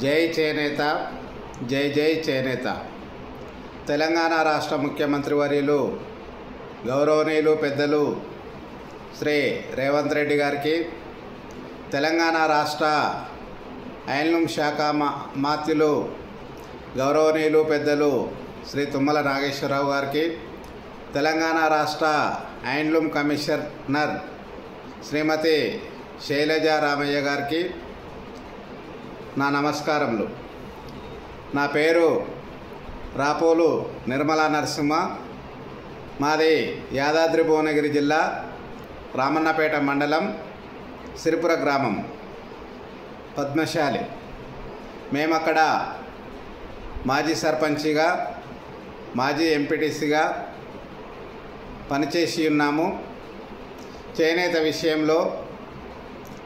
జై చేనేత, జై జై చేనేత. తెలంగాణ రాష్ట్ర ముఖ్యమంత్రి వర్యులు గౌరవనీయులు పెద్దలు శ్రీ రేవంత్ రెడ్డి గారికి, తెలంగాణ రాష్ట్ర హ్యాండ్లూమ్ శాఖ మాత్యులు గౌరవనీయులు పెద్దలు శ్రీ తుమ్మల నాగేశ్వరరావు గారికి, తెలంగాణ రాష్ట్ర హ్యాండ్లూమ్ కమిషనర్ శ్రీమతి శైలజా రామయ్య గారికి నా నమస్కారములు. నా పేరు రాపోలు నిర్మలా నరసింహ. మాది యాదాద్రి భువనగిరి జిల్లా రామన్నపేట మండలం సిరిపుర గ్రామం పద్మశాలి. మేమక్కడ మాజీ సర్పంచిగా, మాజీ ఎంపీటీసీగా పనిచేసి ఉన్నాము. చేనేత విషయంలో,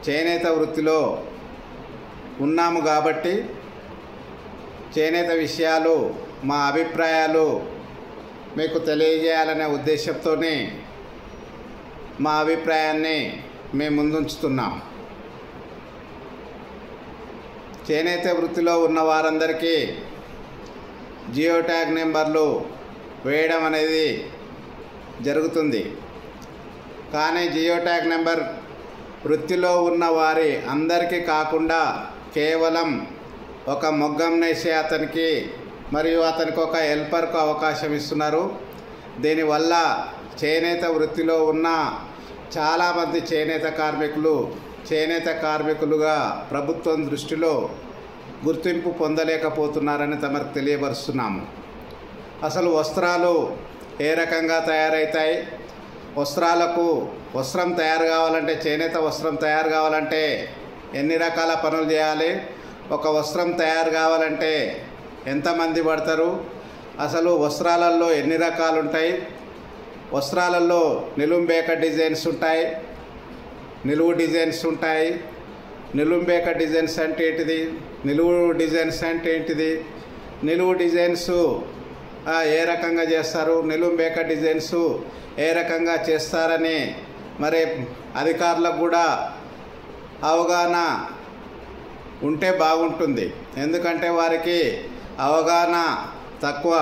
చేనేత వృత్తిలో ఉన్నాము కాబట్టి చేనేత విషయాలు, మా అభిప్రాయాలు మీకు తెలియజేయాలనే ఉద్దేశంతోనే మా అభిప్రాయాన్ని మేము ముందుంచుతున్నాం. చేనేత వృత్తిలో ఉన్న వారందరికీ జియో ట్యాగ్ నెంబర్లు వేయడం అనేది జరుగుతుంది. కానీ జియో ట్యాగ్ నెంబర్ వృత్తిలో ఉన్న వారి అందరికీ కాకుండా కేవలం ఒక మొగ్గం నేసే అతనికి మరియు అతనికి ఒక హెల్పర్కు అవకాశం ఇస్తున్నారు. దీనివల్ల చేనేత వృత్తిలో ఉన్న చాలామంది చేనేత కార్మికులుగా ప్రభుత్వం దృష్టిలో గుర్తింపు పొందలేకపోతున్నారని తమకు తెలియపరుస్తున్నాము. అసలు వస్త్రాలు ఏ రకంగా తయారవుతాయి? వస్త్రం తయారు కావాలంటే, చేనేత వస్త్రం తయారు కావాలంటే ఎన్ని రకాల పనులు చేయాలి? ఒక వస్త్రం తయారు కావాలంటే ఎంతమంది పడతారు? అసలు వస్త్రాలలో ఎన్ని రకాలు ఉంటాయి? వస్త్రాలలో నిలుంబేక డిజైన్స్ ఉంటాయి, నిలువు డిజైన్స్ ఉంటాయి. నిలుంబేక డిజైన్స్ అంటే ఏంటిది? నిలువు డిజైన్స్ అంటే ఏంటిది? నిలువు డిజైన్స్ ఏ రకంగా చేస్తారు? నిలుంబేక డిజైన్స్ ఏ రకంగా చేస్తారని మరి అధికారులకు కూడా అవగాహన ఉంటే బాగుంటుంది. ఎందుకంటే వారికి అవగాహన తక్కువ.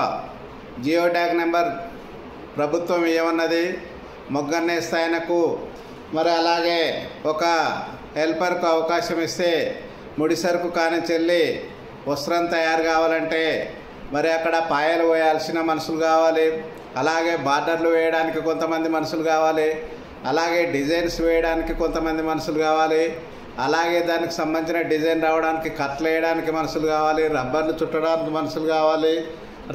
జియో ట్యాగ్ నెంబర్ ప్రభుత్వం ఏమన్నది? మొగ్గన్నే స్థాయినకు మరి అలాగే ఒక హెల్పర్కు అవకాశం ఇస్తే ముడిసరుకు కాని చెల్లి వస్త్రం తయారు కావాలంటే మరి అక్కడ పాయలు వేయాల్సిన మనుషులు కావాలి, అలాగే బార్డర్లు వేయడానికి కొంతమంది మనుషులు కావాలి, అలాగే డిజైన్స్ వేయడానికి కొంతమంది మనుషులు కావాలి, అలాగే దానికి సంబంధించిన డిజైన్ రావడానికి కట్లు వేయడానికి మనుషులు కావాలి, రబ్బర్లు చుట్టడానికి మనుషులు కావాలి.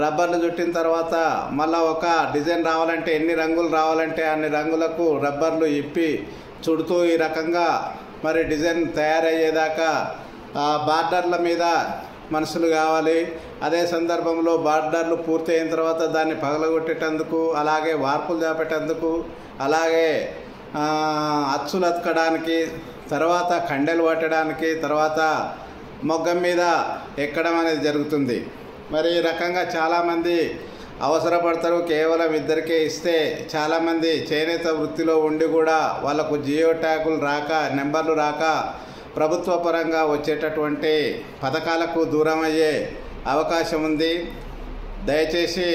రబ్బర్లు చుట్టిన తర్వాత మళ్ళీ ఒక డిజైన్ రావాలంటే ఎన్ని రంగులు రావాలంటే అన్ని రంగులకు రబ్బర్లు ఇప్పి చుడుతూ ఈ రకంగా మరి డిజైన్ తయారయ్యేదాకా ఆ బార్డర్ల మీద మనుషులు కావాలి. అదే సందర్భంలో బార్డర్లు పూర్తి అయిన తర్వాత దాన్ని పగలగొట్టేటందుకు, అలాగే వార్పులు చేపట్టేందుకు, అలాగే అచ్చులు అతకడానికి, తర్వాత కండెలు పట్టడానికి, తర్వాత మొగ్గం మీద ఎక్కడం అనేది జరుగుతుంది. మరి ఈ రకంగా చాలామంది అవసరపడతారు. కేవలం ఇద్దరికే ఇస్తే చాలామంది చేనేత వృత్తిలో ఉండి కూడా వాళ్ళకు జియో ట్యాగులు రాక, నెంబర్లు రాక ప్రభుత్వ పరంగా వచ్చేటటువంటి పథకాలకు దూరం అయ్యే అవకాశం ఉంది. దయచేసి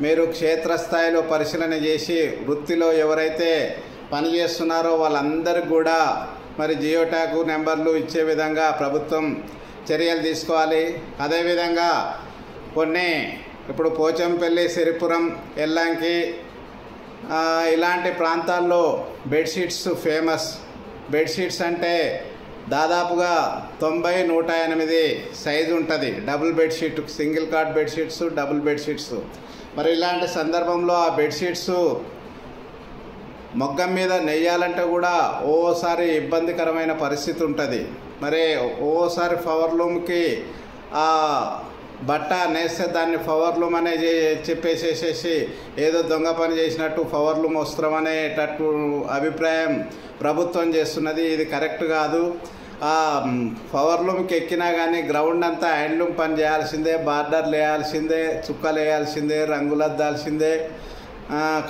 మీరు క్షేత్రస్థాయిలో పరిశీలన చేసి వృత్తిలో ఎవరైతే పనిచేస్తున్నారో వాళ్ళందరికీ కూడా మరి జియో ట్యాగ్ నెంబర్లు ఇచ్చే విధంగా ప్రభుత్వం చర్యలు తీసుకోవాలి. అదేవిధంగా కొన్ని ఇప్పుడు పోచంపల్లి, సిరిపురం, ఎల్లంకి ఇలాంటి ప్రాంతాల్లో బెడ్షీట్స్ ఫేమస్. బెడ్షీట్స్ అంటే దాదాపుగా 90-108 సైజు ఉంటుంది. Double bedsheet, single cot bedsheets, double bedsheets. మరి ఇలాంటి సందర్భంలో ఆ బెడ్షీట్స్ మొగ్గం మీద నెయ్యాలంటే కూడా ఓసారి ఇబ్బందికరమైన పరిస్థితి ఉంటుంది. మరి ఓసారి పవర్లూమ్కి ఆ బట్ట నేస్తే దాన్ని పవర్లూమ్ అనే చెప్పేసేసేసి ఏదో దొంగ పని చేసినట్టు పవర్లూమ్ వస్త్రం అనేటట్టు అభిప్రాయం ప్రభుత్వం చేస్తున్నది. ఇది కరెక్ట్ కాదు. పవర్లూమ్కి ఎక్కినా కానీ గ్రౌండ్ అంతా హ్యాండ్లూమ్ పని చేయాల్సిందే, బార్డర్లు వేయాల్సిందే, చుక్కలు వేయాల్సిందే, రంగులు అద్దాల్సిందే,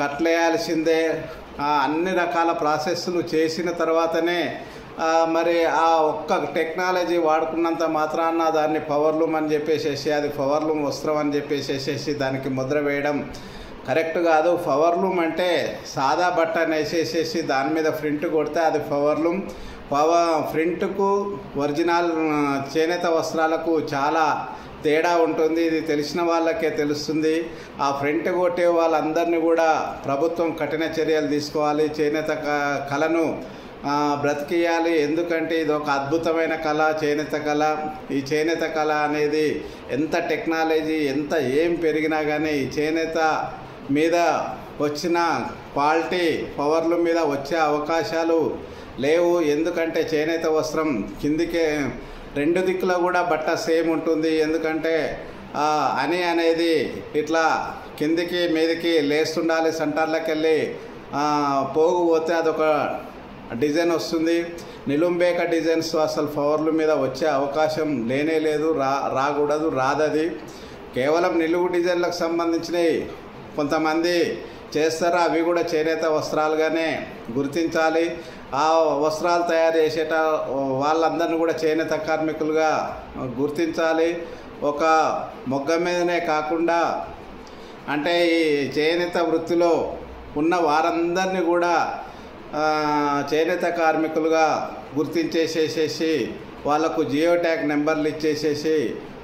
కట్లు వేయాల్సిందే. అన్ని రకాల ప్రాసెస్లు చేసిన తర్వాతనే మరి ఆ ఒక్క టెక్నాలజీ వాడుకున్నంత మాత్రాన దాన్ని పవర్లూమ్ అని చెప్పేసేసి అది పవర్లూమ్ వస్త్రం అని చెప్పేసేసి దానికి ముద్ర వేయడం కరెక్ట్ కాదు. పవర్లూమ్ అంటే సాదా బట్టను వేసేసేసి దాని మీద ప్రింట్ కొడితే అది పవర్లూమ్. ప్రింట్కు ఒరిజినల్ చేనేత వస్త్రాలకు చాలా తేడా ఉంటుంది. ఇది తెలిసిన వాళ్ళకే తెలుస్తుంది. ఆ ప్రింట్ కొట్టే వాళ్ళందరినీ కూడా ప్రభుత్వం కఠిన చర్యలు తీసుకోవాలి. చేనేత కళను బ్రతికియాలి. ఎందుకంటే ఇది ఒక అద్భుతమైన కళ, చేనేత కళ. ఈ చేనేత కళ అనేది ఎంత టెక్నాలజీ ఎంత ఏం పెరిగినా కానీ ఈ చేనేత మీద వచ్చిన క్వాలిటీ పవర్ల మీద వచ్చే అవకాశాలు లేవు. ఎందుకంటే చేనేత వస్త్రం కిందికే 2 దిక్కులో కూడా బట్ట సేమ్ ఉంటుంది. ఎందుకంటే అని అనేది ఇట్లా కిందికి మీదికి లేస్తుండాలి. సెంటర్లోకి వెళ్ళి పోగు పోతే అదొక డిజైన్ వస్తుంది. నిలుంబేక డిజైన్స్ అసలు పవర్ల మీద వచ్చే అవకాశం లేనే లేదు, రాకూడదు, రాదది. కేవలం నిలువు డిజైన్లకు సంబంధించినవి కొంతమంది చేస్తారు. అవి కూడా చేనేత వస్త్రాలుగానే గుర్తించాలి. ఆ వస్త్రాలు తయారు చేసేట వాళ్ళందరినీ కూడా చేనేత కార్మికులుగా గుర్తించాలి. ఒక మొగ్గ మీదనే కాకుండా అంటే ఈ చేనేత వృత్తిలో ఉన్న వారందరినీ కూడా చేనేత కార్మికులుగా గుర్తించేసేసేసి వాళ్ళకు జియో ట్యాగ్ నెంబర్లు ఇచ్చేసేసి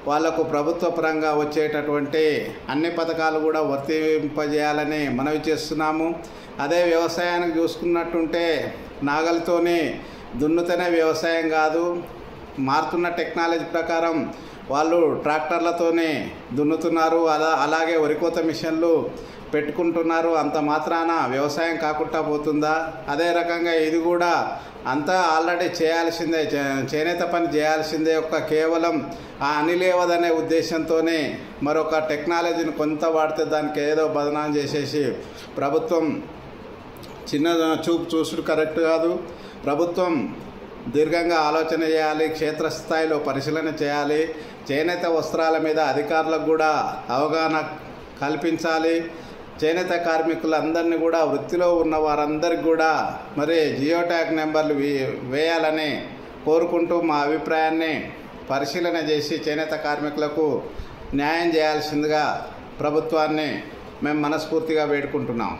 వాళ్లకు ప్రభుత్వ పరంగా వచ్చేటటువంటి అన్ని పథకాలు కూడా వర్తింపజేయాలని మనవి చేస్తున్నాము. అదే వ్యవసాయానికి చూసుకున్నట్టుంటే నాగలితోనే దున్నుతనే వ్యవసాయం కాదు. మారుతున్న టెక్నాలజీ ప్రకారం వాళ్ళు ట్రాక్టర్లతోనే దున్నుతున్నారు. అలాగే వరికోత మిషన్లు పెట్టుకుంటున్నారు. అంత మాత్రాన వ్యవసాయం కాకుండా పోతుందా? అదే రకంగా ఇది కూడా అంతా ఆల్రెడీ చేయాల్సిందే, చేనేత పని చేయాల్సిందే. కేవలం ఆ అనిలేవదనే ఉద్దేశంతోనే మరొక టెక్నాలజీని కొంత వాడితే దానికి ఏదో బదనాం చేసేసి ప్రభుత్వం చిన్న చూపు చూసుడు కరెక్ట్ కాదు. ప్రభుత్వం దీర్ఘంగా ఆలోచన చేయాలి, క్షేత్రస్థాయిలో పరిశీలన చేయాలి. చేనేత వస్త్రాల మీద అధికారులకు కూడా అవగాహన కల్పించాలి. చేనేత కార్మికులందరినీ కూడా వృత్తిలో ఉన్న వారందరికీ కూడా మరి జియో ట్యాగ్ నెంబర్లు వేయాలని కోరుకుంటూ మా అభిప్రాయాన్ని పరిశీలన చేసి చేనేత కార్మికులకు న్యాయం చేయాల్సిందిగా ప్రభుత్వాన్ని మేము మనస్ఫూర్తిగా వేడుకుంటున్నాం.